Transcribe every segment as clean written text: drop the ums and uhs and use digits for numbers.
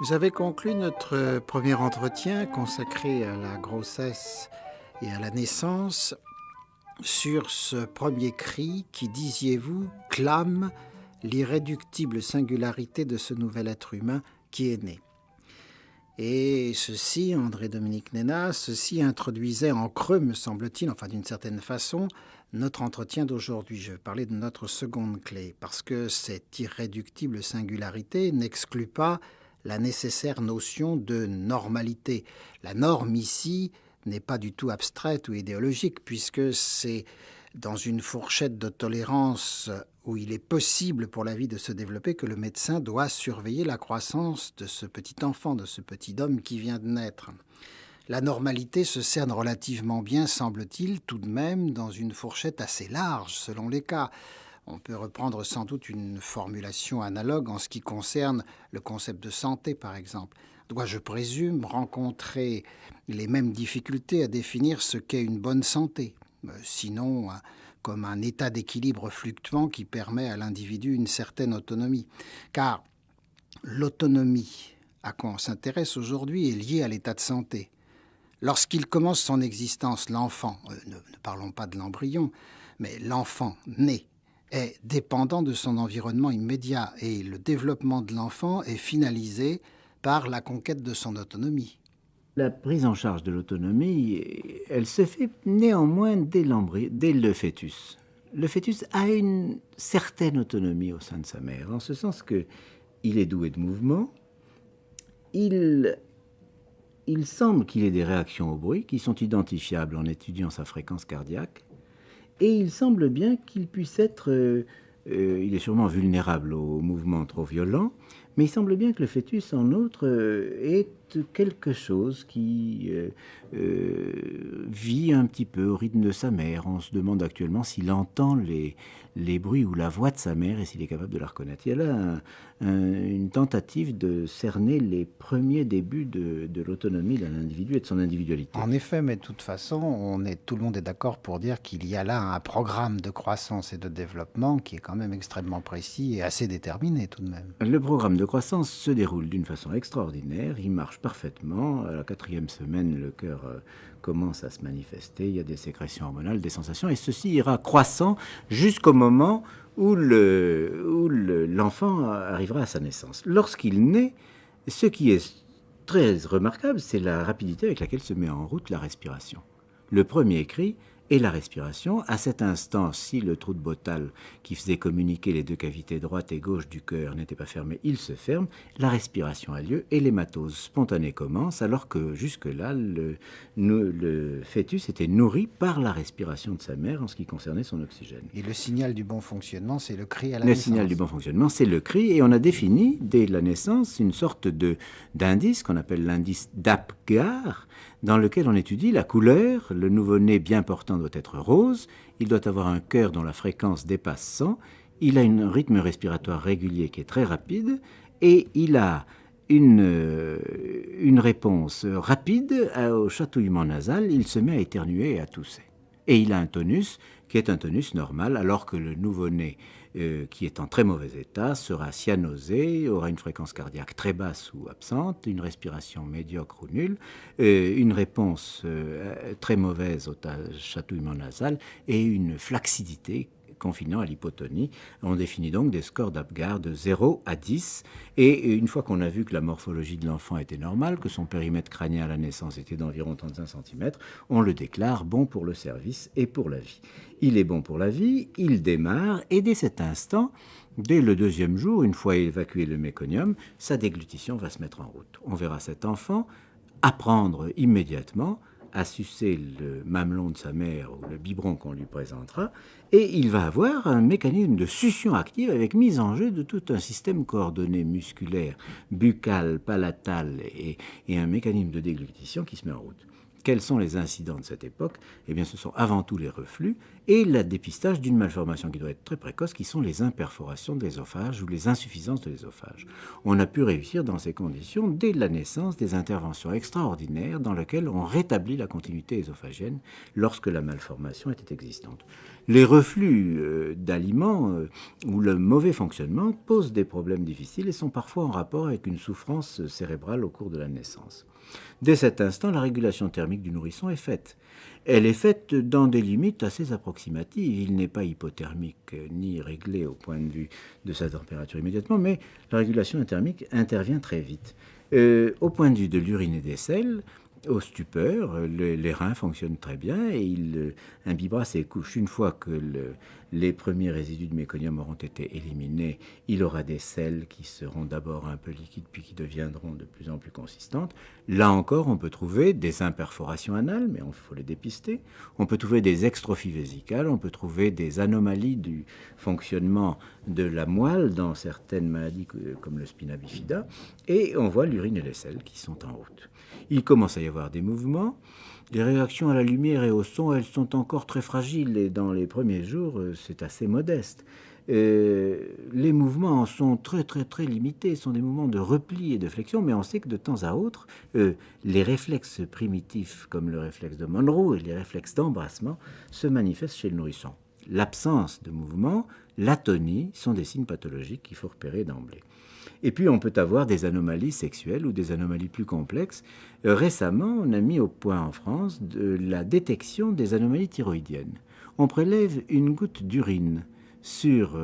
Vous avez conclu notre premier entretien consacré à la grossesse et à la naissance sur ce premier cri qui, disiez-vous, clame l'irréductible singularité de ce nouvel être humain qui est né. Et ceci, André-Dominique Nénat, ceci introduisait en creux, me semble-t-il, enfin d'une certaine façon, notre entretien d'aujourd'hui. Je vais parler de notre seconde clé, parce que cette irréductible singularité n'exclut pas la nécessaire notion de normalité. La norme ici n'est pas du tout abstraite ou idéologique, puisque c'est dans une fourchette de tolérance où il est possible pour la vie de se développer que le médecin doit surveiller la croissance de ce petit enfant, de ce petit homme qui vient de naître. La normalité se cerne relativement bien, semble-t-il, tout de même dans une fourchette assez large selon les cas. On peut reprendre sans doute une formulation analogue en ce qui concerne le concept de santé, par exemple. Dois, je présume, rencontrer les mêmes difficultés à définir ce qu'est une bonne santé, sinon comme un état d'équilibre fluctuant qui permet à l'individu une certaine autonomie. Car l'autonomie à quoi on s'intéresse aujourd'hui est liée à l'état de santé. Lorsqu'il commence son existence, l'enfant, ne parlons pas de l'embryon, mais l'enfant né, est dépendant de son environnement immédiat et le développement de l'enfant est finalisé par la conquête de son autonomie. La prise en charge de l'autonomie, elle se fait néanmoins dès le fœtus. Le fœtus a une certaine autonomie au sein de sa mère, en ce sens qu'il est doué de mouvement, il semble qu'il ait des réactions au bruit qui sont identifiables en étudiant sa fréquence cardiaque, et il semble bien qu'il puisse être, il est sûrement vulnérable aux mouvements trop violents, mais il semble bien que le fœtus, en outre, est quelque chose qui vit un petit peu au rythme de sa mère. On se demande actuellement s'il entend les bruits ou la voix de sa mère et s'il est capable de la reconnaître. Il y a là une tentative de cerner les premiers débuts de l'autonomie d'un individu et de son individualité. En effet, mais de toute façon, tout le monde est d'accord pour dire qu'il y a là un programme de croissance et de développement qui est quand même extrêmement précis et assez déterminé tout de même. Le programme de croissance se déroule d'une façon extraordinaire, il marche parfaitement. À la 4e semaine, le cœur commence à se manifester, il y a des sécrétions hormonales, des sensations, et ceci ira croissant jusqu'au moment où l'enfant arrivera à sa naissance. Lorsqu'il naît, ce qui est très remarquable, c'est la rapidité avec laquelle se met en route la respiration. Le premier cri et la respiration. À cet instant, si le trou de Bottal qui faisait communiquer les deux cavités droite et gauche du cœur n'était pas fermé, il se ferme, la respiration a lieu et l'hématose spontanée commence, alors que jusque-là, le fœtus était nourri par la respiration de sa mère en ce qui concernait son oxygène. Et le signal du bon fonctionnement, c'est le cri à la Le naissance. signal du bon fonctionnement, c'est le cri, et on a défini, dès la naissance, une sorte d'indice qu'on appelle l'indice d'Apgar, dans lequel on étudie la couleur. Le nouveau-né bien portant doit être rose, il doit avoir un cœur dont la fréquence dépasse 100, il a un rythme respiratoire régulier qui est très rapide, et il a une réponse rapide au chatouillement nasal, il se met à éternuer et à tousser. Et il a un tonus qui est un tonus normal, alors que le nouveau-né, qui est en très mauvais état, sera cyanosé, aura une fréquence cardiaque très basse ou absente, une respiration médiocre ou nulle, une réponse très mauvaise au chatouillement nasal et une flacidité confinant à l'hypotonie. On définit donc des scores d'Apgar de 0 à 10, et une fois qu'on a vu que la morphologie de l'enfant était normale, que son périmètre crânien à la naissance était d'environ 35 cm, on le déclare bon pour le service et pour la vie. Il est bon pour la vie, il démarre, et dès cet instant, dès le 2e jour, une fois évacué le méconium, sa déglutition va se mettre en route. On verra cet enfant apprendre immédiatement à sucer le mamelon de sa mère ou le biberon qu'on lui présentera, et il va avoir un mécanisme de succion active avec mise en jeu de tout un système coordonné musculaire, buccal, palatal et un mécanisme de déglutition qui se met en route. Quels sont les incidents de cette époque? Eh bien, ce sont avant tout les reflux et le dépistage d'une malformation qui doit être très précoce, qui sont les imperforations de l'ésophage ou les insuffisances de l'ésophage. On a pu réussir dans ces conditions, dès la naissance, des interventions extraordinaires dans lesquelles on rétablit la continuité ésophagienne lorsque la malformation était existante. Les reflux d'aliments ou le mauvais fonctionnement posent des problèmes difficiles et sont parfois en rapport avec une souffrance cérébrale au cours de la naissance. Dès cet instant, la régulation thermique du nourrisson est faite. Elle est faite dans des limites assez approximatives. Il n'est pas hypothermique ni réglé au point de vue de sa température immédiatement, mais la régulation thermique intervient très vite. Au point de vue de l'urine et des selles, aux stupeurs, les reins fonctionnent très bien et il imbibera ses couches. Une fois que les premiers résidus de méconium auront été éliminés, il aura des selles qui seront d'abord un peu liquides puis qui deviendront de plus en plus consistantes. Là encore, on peut trouver des imperforations anales, mais il faut les dépister. On peut trouver des extrophies vésicales, on peut trouver des anomalies du fonctionnement de la moelle dans certaines maladies comme le spina bifida, et on voit l'urine et les selles qui sont en route. Il commence à y avoir des mouvements. Les réactions à la lumière et au son, elles sont encore très fragiles et dans les premiers jours, c'est assez modeste. Les mouvements sont très limités, ce sont des mouvements de repli et de flexion, mais on sait que de temps à autre, les réflexes primitifs comme le réflexe de Monroe et les réflexes d'embrassement se manifestent chez le nourrisson. L'absence de mouvement, l'atonie sont des signes pathologiques qu'il faut repérer d'emblée. Et puis on peut avoir des anomalies sexuelles ou des anomalies plus complexes. Récemment, on a mis au point en France de la détection des anomalies thyroïdiennes. On prélève une goutte d'urine sur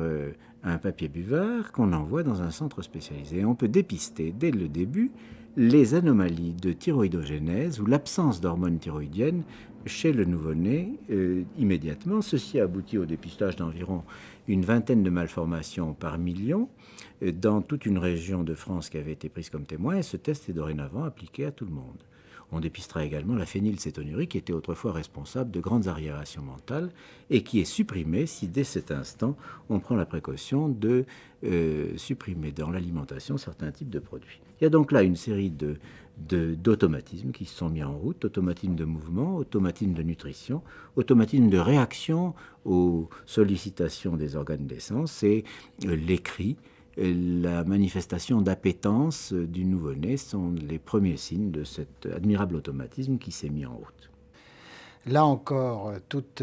un papier buvard qu'on envoie dans un centre spécialisé. On peut dépister dès le début les anomalies de thyroïdogénèse ou l'absence d'hormones thyroïdiennes chez le nouveau-né immédiatement. Ceci aboutit au dépistage d'environ une vingtaine de malformations par million dans toute une région de France qui avait été prise comme témoin, et ce test est dorénavant appliqué à tout le monde. On dépistera également la phénylcétonurie qui était autrefois responsable de grandes arriérations mentales et qui est supprimée si dès cet instant on prend la précaution de supprimer dans l'alimentation certains types de produits. Il y a donc là une série d'automatismes qui se sont mis en route, automatismes de mouvement, automatismes de nutrition, automatismes de réaction aux sollicitations des organes des sens et les cris. La manifestation d'appétence du nouveau-né sont les premiers signes de cet admirable automatisme qui s'est mis en route. Là encore, toute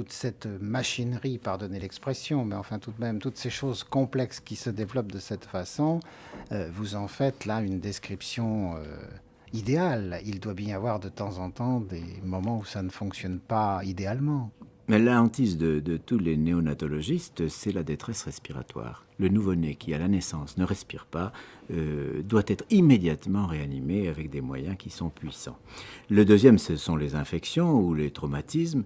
cette machinerie, pardonnez l'expression, mais enfin tout de même, toutes ces choses complexes qui se développent de cette façon, vous en faites là une description idéale. Il doit bien y avoir de temps en temps des moments où ça ne fonctionne pas idéalement. Mais la hantise de tous les néonatologistes, c'est la détresse respiratoire. Le nouveau-né qui, à la naissance, ne respire pas, doit être immédiatement réanimé avec des moyens qui sont puissants. Le deuxième, ce sont les infections ou les traumatismes.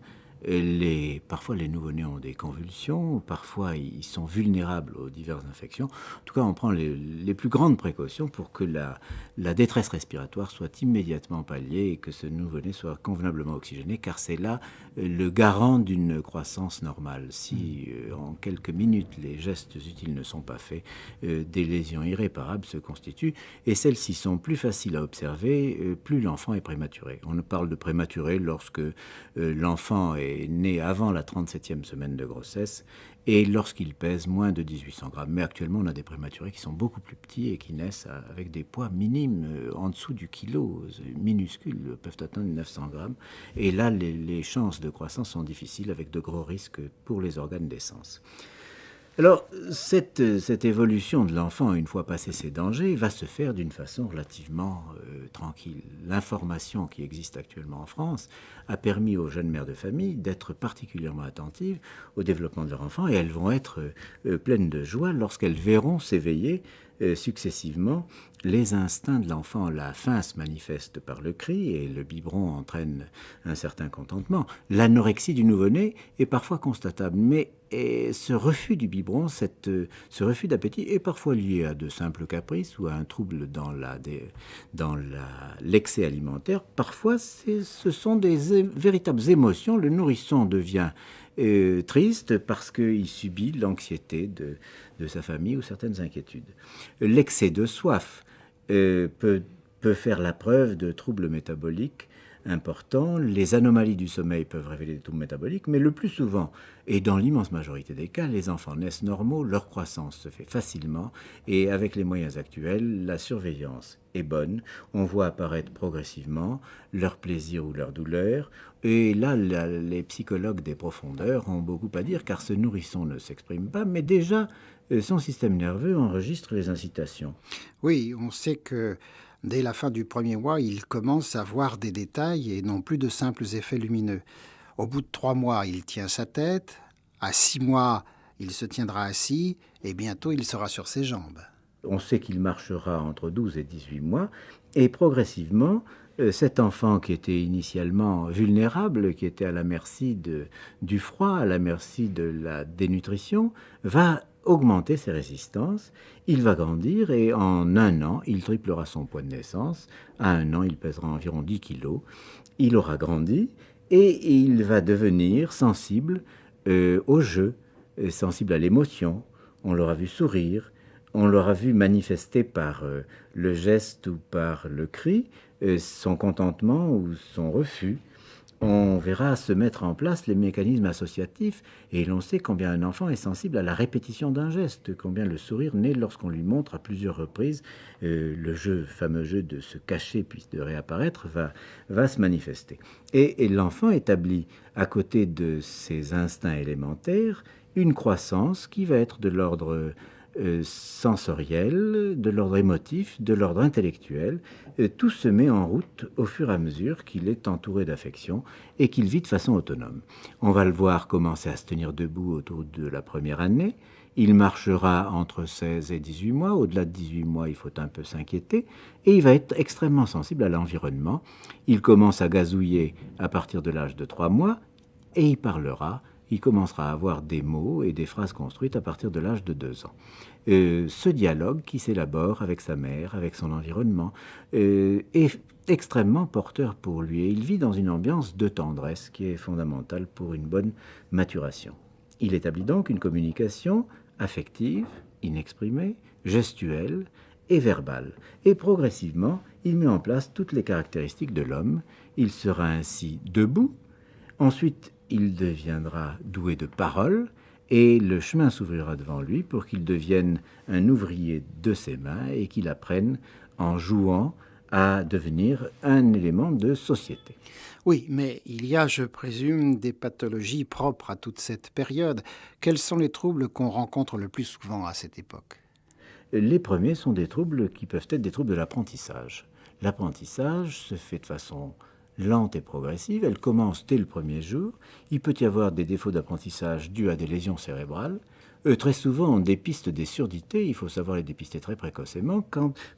Parfois, les nouveau-nés ont des convulsions, parfois, ils sont vulnérables aux diverses infections. En tout cas, on prend les plus grandes précautions pour que la détresse respiratoire soit immédiatement palliée et que ce nouveau-né soit convenablement oxygéné, car c'est là le garant d'une croissance normale. Si, en quelques minutes, les gestes utiles ne sont pas faits, des lésions irréparables se constituent, et celles-ci sont plus faciles à observer, plus l'enfant est prématuré. On parle de prématuré lorsque l'enfant est né avant la 37e semaine de grossesse et lorsqu'il pèse moins de 1800 grammes. Mais actuellement, on a des prématurés qui sont beaucoup plus petits et qui naissent avec des poids minimes, en dessous du kilo, minuscules, peuvent atteindre 900 grammes. Et là, les chances de croissance sont difficiles avec de gros risques pour les organes des sens. Alors, cette évolution de l'enfant, une fois passé ces dangers, va se faire d'une façon relativement tranquille. L'information qui existe actuellement en France a permis aux jeunes mères de famille d'être particulièrement attentives au développement de leur enfant, et elles vont être pleines de joie lorsqu'elles verront s'éveiller successivement les instincts de l'enfant. La faim se manifeste par le cri et le biberon entraîne un certain contentement. L'anorexie du nouveau-né est parfois constatable, mais ce refus du biberon, ce refus d'appétit est parfois lié à de simples caprices ou à un trouble dans l'excès alimentaire. Parfois, ce sont des véritables émotions. Le nourrisson devient triste parce qu'il subit l'anxiété de sa famille ou certaines inquiétudes. L'excès de soif peut peut faire la preuve de troubles métaboliques importants. Les anomalies du sommeil peuvent révéler des troubles métaboliques, mais le plus souvent, et dans l'immense majorité des cas, les enfants naissent normaux, leur croissance se fait facilement, et avec les moyens actuels, la surveillance est bonne. On voit apparaître progressivement leur plaisir ou leur douleur, et là, les psychologues des profondeurs ont beaucoup à dire, car ce nourrisson ne s'exprime pas, mais déjà, son système nerveux enregistre les incitations. Oui, on sait que dès la fin du premier mois, il commence à voir des détails et non plus de simples effets lumineux. Au bout de 3 mois, il tient sa tête. À 6 mois, il se tiendra assis et bientôt il sera sur ses jambes. On sait qu'il marchera entre 12 et 18 mois et progressivement, cet enfant qui était initialement vulnérable, qui était à la merci du froid, à la merci de la dénutrition, va augmenter ses résistances, il va grandir et en 1 an, il triplera son poids de naissance. À 1 an, il pèsera environ 10 kilos. Il aura grandi et il va devenir sensible au jeu, sensible à l'émotion. On l'aura vu sourire, on l'aura vu manifester par le geste ou par le cri, son contentement ou son refus. On verra se mettre en place les mécanismes associatifs et l'on sait combien un enfant est sensible à la répétition d'un geste, combien le sourire naît lorsqu'on lui montre à plusieurs reprises le fameux jeu de se cacher puis de réapparaître va se manifester. Et l'enfant établit à côté de ses instincts élémentaires une croissance qui va être de l'ordre sensoriel, de l'ordre émotif, de l'ordre intellectuel. Tout se met en route au fur et à mesure qu'il est entouré d'affection et qu'il vit de façon autonome. On va le voir commencer à se tenir debout autour de la première année. Il marchera entre 16 et 18 mois. Au-delà de 18 mois, il faut un peu s'inquiéter. Et il va être extrêmement sensible à l'environnement. Il commence à gazouiller à partir de l'âge de 3 mois et il parlera. Il commencera à avoir des mots et des phrases construites à partir de l'âge de 2 ans. Ce dialogue qui s'élabore avec sa mère, avec son environnement, est extrêmement porteur pour lui. Et il vit dans une ambiance de tendresse qui est fondamentale pour une bonne maturation. Il établit donc une communication affective, inexprimée, gestuelle et verbale. Et progressivement, il met en place toutes les caractéristiques de l'homme. Il sera ainsi debout. Ensuite, il deviendra doué de parole et le chemin s'ouvrira devant lui pour qu'il devienne un ouvrier de ses mains et qu'il apprenne en jouant à devenir un élément de société. Oui, mais il y a, je présume, des pathologies propres à toute cette période. Quels sont les troubles qu'on rencontre le plus souvent à cette époque ? Les premiers sont des troubles qui peuvent être des troubles de l'apprentissage. L'apprentissage se fait de façon lente et progressive, elle commence dès le premier jour. Il peut y avoir des défauts d'apprentissage dus à des lésions cérébrales. Très souvent, on dépiste des surdités, il faut savoir les dépister très précocement,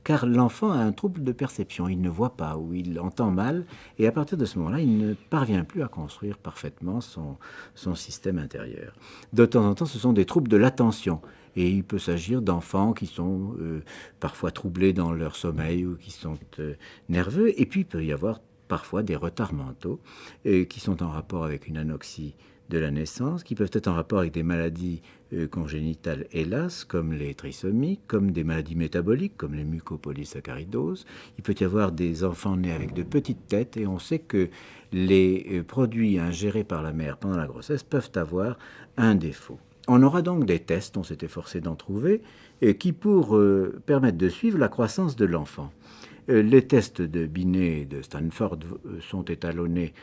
car l'enfant a un trouble de perception, il ne voit pas ou il entend mal, et à partir de ce moment-là, il ne parvient plus à construire parfaitement son système intérieur. De temps en temps, ce sont des troubles de l'attention, et il peut s'agir d'enfants qui sont parfois troublés dans leur sommeil ou qui sont nerveux, et puis il peut y avoir parfois des retards mentaux qui sont en rapport avec une anoxie de la naissance, qui peuvent être en rapport avec des maladies congénitales, hélas, comme les trisomies, comme des maladies métaboliques, comme les mucopolysaccharidoses. Il peut y avoir des enfants nés avec de petites têtes, et on sait que les produits ingérés par la mère pendant la grossesse peuvent avoir un défaut. On aura donc des tests, on s'est efforcé d'en trouver, qui pour permettre de suivre la croissance de l'enfant. Les tests de Binet et de Stanford sont étalonnés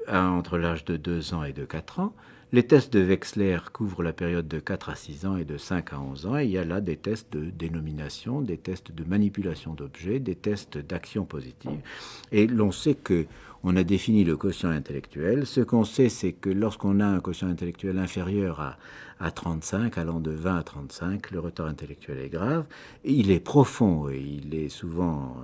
entre l'âge de 2 ans et de 4 ans. Les tests de Wechsler couvrent la période de 4 à 6 ans et de 5 à 11 ans. Et il y a là des tests de dénomination, des tests de manipulation d'objets, des tests d'action positive. Et l'on sait qu'on a défini le quotient intellectuel. Ce qu'on sait, c'est que lorsqu'on a un quotient intellectuel inférieur à 35, allant de 20 à 35, le retard intellectuel est grave. Il est profond et il est souvent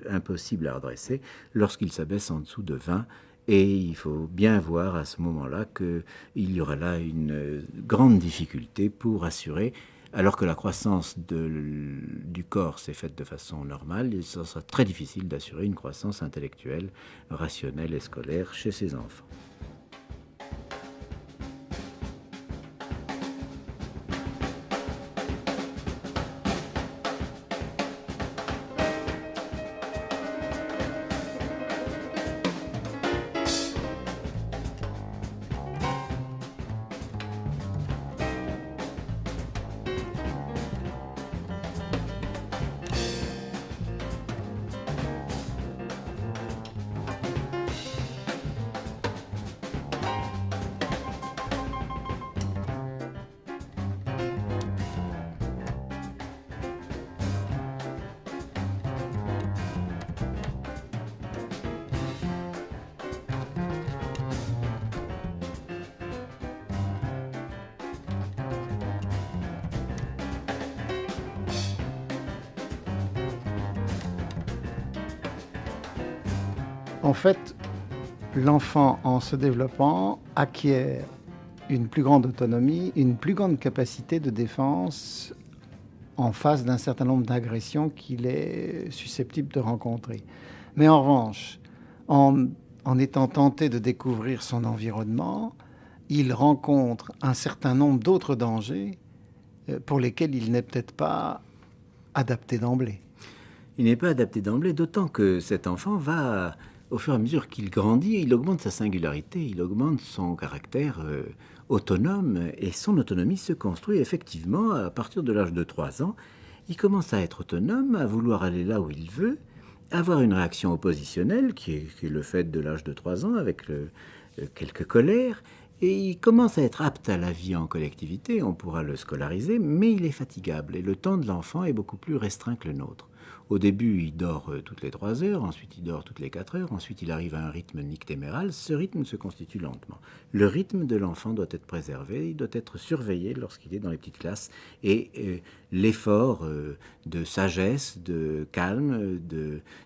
impossible à redresser lorsqu'il s'abaisse en dessous de 20. Et il faut bien voir à ce moment-là qu'il y aura là une grande difficulté pour assurer, alors que la croissance du corps s'est faite de façon normale, il sera très difficile d'assurer une croissance intellectuelle, rationnelle et scolaire chez ces enfants. En fait, l'enfant, en se développant, acquiert une plus grande autonomie, une plus grande capacité de défense en face d'un certain nombre d'agressions qu'il est susceptible de rencontrer. Mais en revanche, en étant tenté de découvrir son environnement, il rencontre un certain nombre d'autres dangers pour lesquels il n'est peut-être pas adapté d'emblée. Il n'est pas adapté d'emblée, d'autant que cet enfant va, au fur et à mesure qu'il grandit, il augmente sa singularité, il augmente son caractère autonome, et son autonomie se construit effectivement à partir de l'âge de 3 ans. Il commence à être autonome, à vouloir aller là où il veut, avoir une réaction oppositionnelle, qui est le fait de l'âge de 3 ans, avec quelques colères, et il commence à être apte à la vie en collectivité, on pourra le scolariser, mais il est fatigable, et le temps de l'enfant est beaucoup plus restreint que le nôtre. Au début, il dort toutes les 3 heures, ensuite il dort toutes les 4 heures, ensuite il arrive à un rythme nictéméral. Ce rythme se constitue lentement. Le rythme de l'enfant doit être préservé, il doit être surveillé lorsqu'il est dans les petites classes, et l'effort de sagesse, de calme,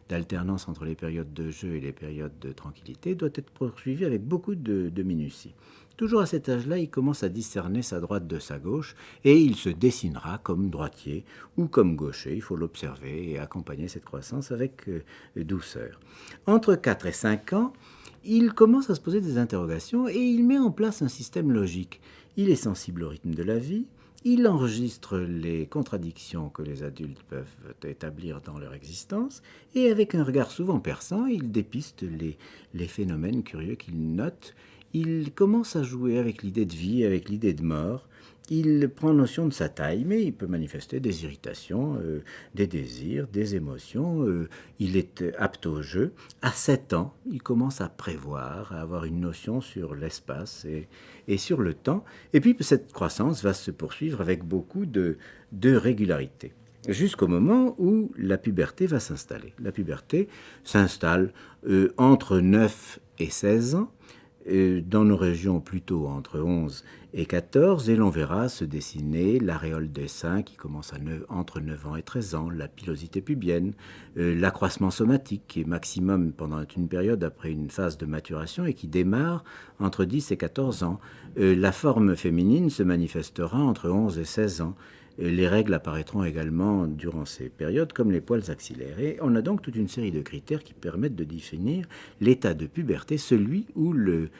d'alternance entre les périodes de jeu et les périodes de tranquillité doit être poursuivi avec beaucoup de minutie. Toujours à cet âge-là, il commence à discerner sa droite de sa gauche et il se dessinera comme droitier ou comme gaucher. Il faut l'observer et accompagner cette croissance avec douceur. Entre 4 et 5 ans, il commence à se poser des interrogations et il met en place un système logique. Il est sensible au rythme de la vie, il enregistre les contradictions que les adultes peuvent établir dans leur existence et avec un regard souvent perçant, il dépiste les phénomènes curieux qu'il note. Il commence à jouer avec l'idée de vie, avec l'idée de mort. Il prend notion de sa taille, mais il peut manifester des irritations, des désirs, des émotions. Il est apte au jeu. À 7 ans, il commence à prévoir, à avoir une notion sur l'espace et sur le temps. Et puis cette croissance va se poursuivre avec beaucoup de régularité, jusqu'au moment où la puberté va s'installer. La puberté s'installe entre 9 et 16 ans, dans nos régions plutôt entre 11 et 14, et l'on verra se dessiner l'aréole des seins qui commence entre 9 ans et 13 ans, la pilosité pubienne, l'accroissement somatique qui est maximum pendant une période après une phase de maturation et qui démarre entre 10 et 14 ans. La forme féminine se manifestera entre 11 et 16 ans. Les règles apparaîtront également durant ces périodes, comme les poils axillaires. Et on a donc toute une série de critères qui permettent de définir l'état de puberté, celui où le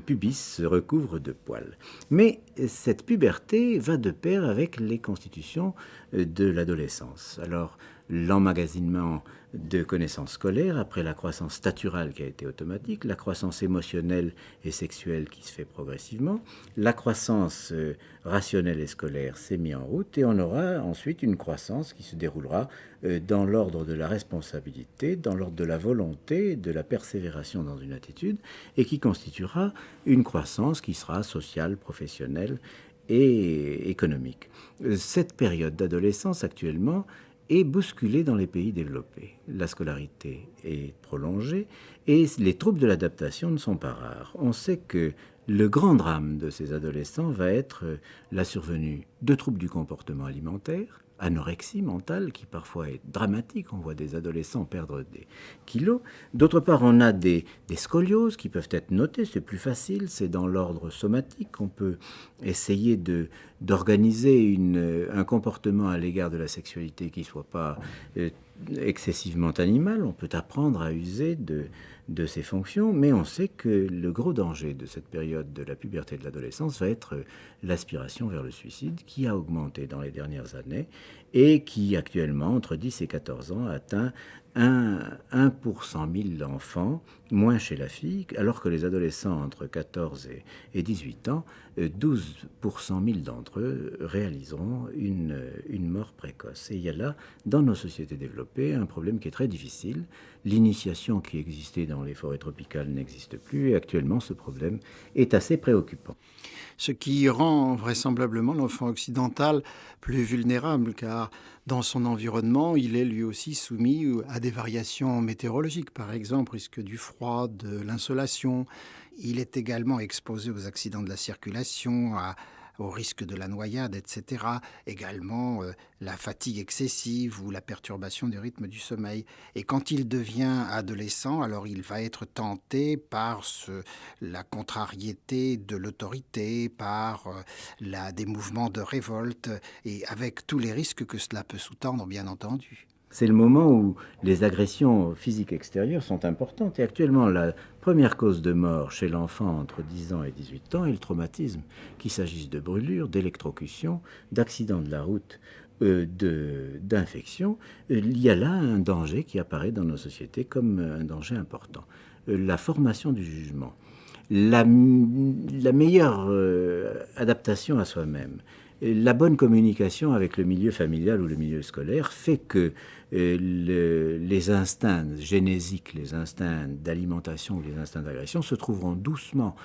pubis se recouvre de poils. Mais cette puberté va de pair avec les constitutions de l'adolescence. Alors, l'emmagasinement de connaissances scolaires, après la croissance staturale qui a été automatique, la croissance émotionnelle et sexuelle qui se fait progressivement, la croissance rationnelle et scolaire s'est mise en route, et on aura ensuite une croissance qui se déroulera dans l'ordre de la responsabilité, dans l'ordre de la volonté, de la persévération dans une attitude, et qui constituera une croissance qui sera sociale, professionnelle et économique. Cette période d'adolescence actuellement est bousculée dans les pays développés. La scolarité est prolongée et les troubles de l'adaptation ne sont pas rares. On sait que le grand drame de ces adolescents va être la survenue de troubles du comportement alimentaire, anorexie mentale qui parfois est dramatique, on voit des adolescents perdre des kilos. D'autre part, on a des scolioses qui peuvent être notées, c'est plus facile, c'est dans l'ordre somatique, on peut essayer d'organiser un comportement à l'égard de la sexualité qui ne soit pas excessivement animal, on peut apprendre à user de ces fonctions, mais on sait que le gros danger de cette période de la puberté et de l'adolescence va être l'aspiration vers le suicide, qui a augmenté dans les dernières années et qui actuellement, entre 10 et 14 ans, atteint 1 pour 100 000 enfants, moins chez la fille, alors que les adolescents entre 14 et 18 ans, 12 pour 100 000 d'entre eux réaliseront une mort précoce. Et il y a là, dans nos sociétés développées, un problème qui est très difficile. L'initiation qui existait dans les forêts tropicales n'existe plus, et actuellement ce problème est assez préoccupant. Ce qui rend vraisemblablement l'enfant occidental plus vulnérable, car dans son environnement, il est lui aussi soumis à des variations météorologiques, par exemple, risque du froid, de l'insolation. Il est également exposé aux accidents de la circulation, au risque de la noyade, etc. Également la fatigue excessive ou la perturbation du rythme du sommeil. Et quand il devient adolescent, alors il va être tenté par la contrariété de l'autorité, par des mouvements de révolte, et avec tous les risques que cela peut sous-tendre, bien entendu. C'est le moment où les agressions physiques extérieures sont importantes. Et actuellement, la première cause de mort chez l'enfant entre 10 ans et 18 ans est le traumatisme, qu'il s'agisse de brûlures, d'électrocutions, d'accidents de la route, d'infections. Il y a là un danger qui apparaît dans nos sociétés comme un danger important. La formation du jugement, la meilleure adaptation à soi-même, la bonne communication avec le milieu familial ou le milieu scolaire fait que les instincts génésiques, les instincts d'alimentation ou les instincts d'agression se trouveront doucement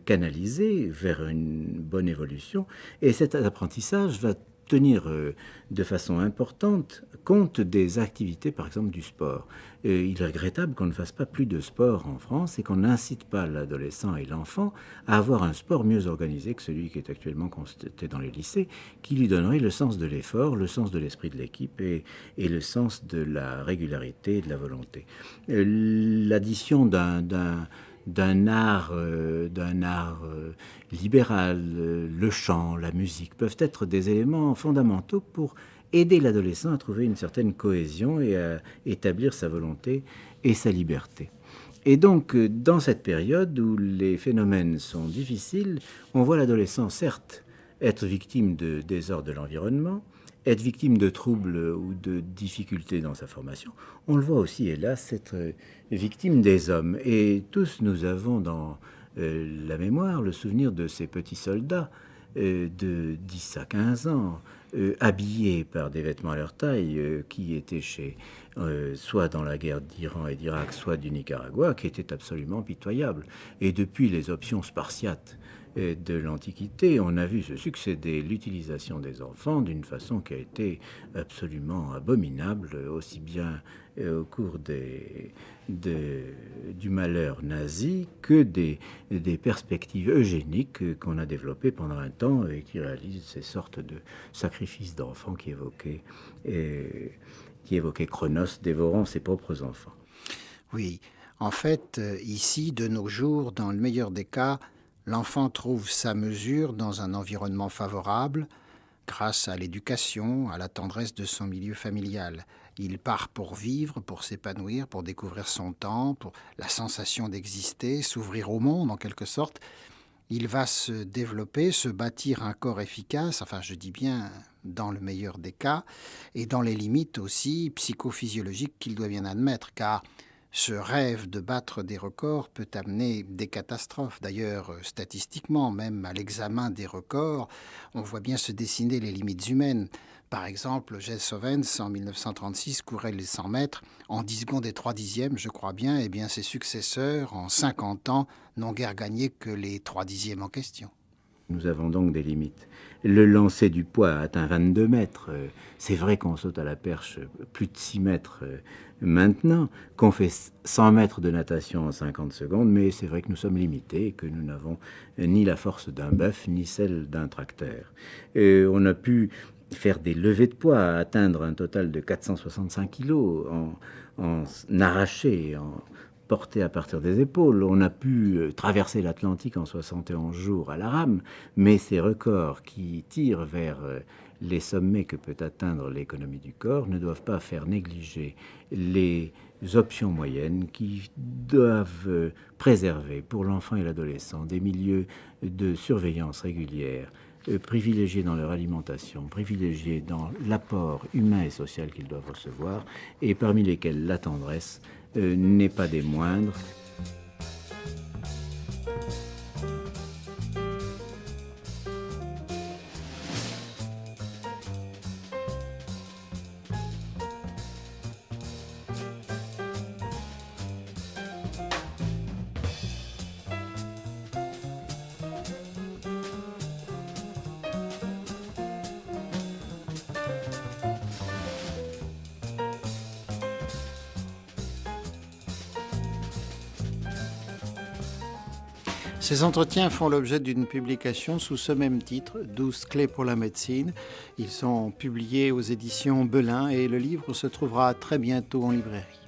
canalisés vers une bonne évolution. Et cet apprentissage va tenir de façon importante compte des activités, par exemple du sport. Il est regrettable qu'on ne fasse pas plus de sport en France et qu'on n'incite pas l'adolescent et l'enfant à avoir un sport mieux organisé que celui qui est actuellement constaté dans les lycées, qui lui donnerait le sens de l'effort, le sens de l'esprit de l'équipe et le sens de la régularité et de la volonté. L'addition d'un art libéral, le chant, la musique, peuvent être des éléments fondamentaux pour aider l'adolescent à trouver une certaine cohésion et à établir sa volonté et sa liberté. Et donc, dans cette période où les phénomènes sont difficiles, on voit l'adolescent, certes, être victime de désordre de l'environnement, être victime de troubles ou de difficultés dans sa formation. On le voit aussi, hélas, être victime des hommes. Et tous, nous avons dans la mémoire le souvenir de ces petits soldats de 10 à 15 ans, habillés par des vêtements à leur taille, qui étaient soit dans la guerre d'Iran et d'Irak, soit du Nicaragua, qui étaient absolument pitoyables. Et depuis les options spartiates de l'Antiquité, on a vu se succéder l'utilisation des enfants d'une façon qui a été absolument abominable, aussi bien au cours du malheur nazi que des perspectives eugéniques qu'on a développées pendant un temps et qui réalisent ces sortes de sacrifices d'enfants qui évoquaient Cronos dévorant ses propres enfants. Oui, en fait, ici, de nos jours, dans le meilleur des cas, l'enfant trouve sa mesure dans un environnement favorable grâce à l'éducation, à la tendresse de son milieu familial. Il part pour vivre, pour s'épanouir, pour découvrir son temps, pour la sensation d'exister, s'ouvrir au monde en quelque sorte. Il va se développer, se bâtir un corps efficace, enfin je dis bien dans le meilleur des cas, et dans les limites aussi psychophysiologiques qu'il doit bien admettre, car ce rêve de battre des records peut amener des catastrophes. D'ailleurs, statistiquement, même à l'examen des records, on voit bien se dessiner les limites humaines. Par exemple, Jess Owens, en 1936, courait les 100 mètres en 10 secondes et 3 dixièmes, je crois bien. Eh bien, ses successeurs, en 50 ans, n'ont guère gagné que les 3 dixièmes en question. Nous avons donc des limites. Le lancer du poids atteint 22 mètres. C'est vrai qu'on saute à la perche plus de 6 mètres maintenant, qu'on fait 100 mètres de natation en 50 secondes, mais c'est vrai que nous sommes limités et que nous n'avons ni la force d'un bœuf, ni celle d'un tracteur. On a pu faire des levées de poids, atteindre un total de 465 kilos en arraché, en porté à partir des épaules. On a pu traverser l'Atlantique en 71 jours à la rame, mais ces records qui tirent vers les sommets que peut atteindre l'économie du corps ne doivent pas faire négliger les options moyennes qui doivent préserver pour l'enfant et l'adolescent des milieux de surveillance régulière, privilégiés dans leur alimentation, privilégiés dans l'apport humain et social qu'ils doivent recevoir, et parmi lesquels la tendresse n'est pas des moindres. Ces entretiens font l'objet d'une publication sous ce même titre, 12 clés pour la médecine. Ils sont publiés aux éditions Belin et le livre se trouvera très bientôt en librairie.